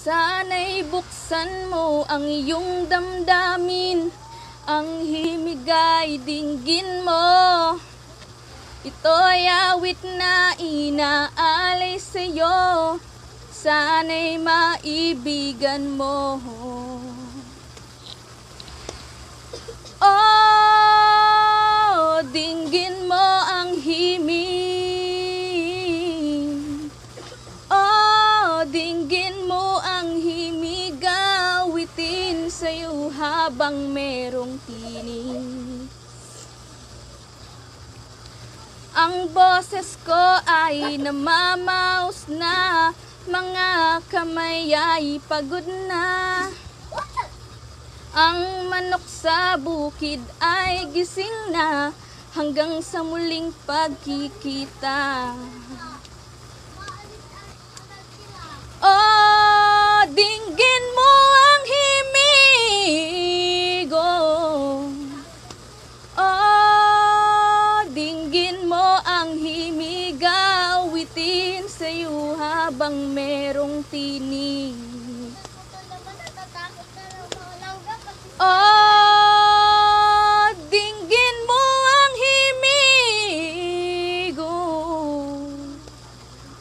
Sana'y buksan mo ang iyong damdamin, ang himigay dinggin mo. Ito'y awit na inaalay sa'yo, sana'y maibigan mo. Oh, dinggin mo ang himig. Oh, dinggin mo ang himig, awitin sa'yo habang merong tinig. Ang boses ko ay namamaos na, mga kamay ay pagod na. Ang manok sa bukid ay gising na, hanggang sa muling pagkikita. Oh, dinggin mo ang himig. Oh, dinggin mo ang himig, awitin sa'yo habang merong tinig. Oh, dinggin mo ang himig.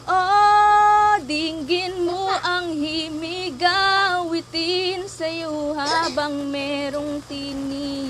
Oh, dinggin mo ang himig, awitin sa'yo habang merong tinig.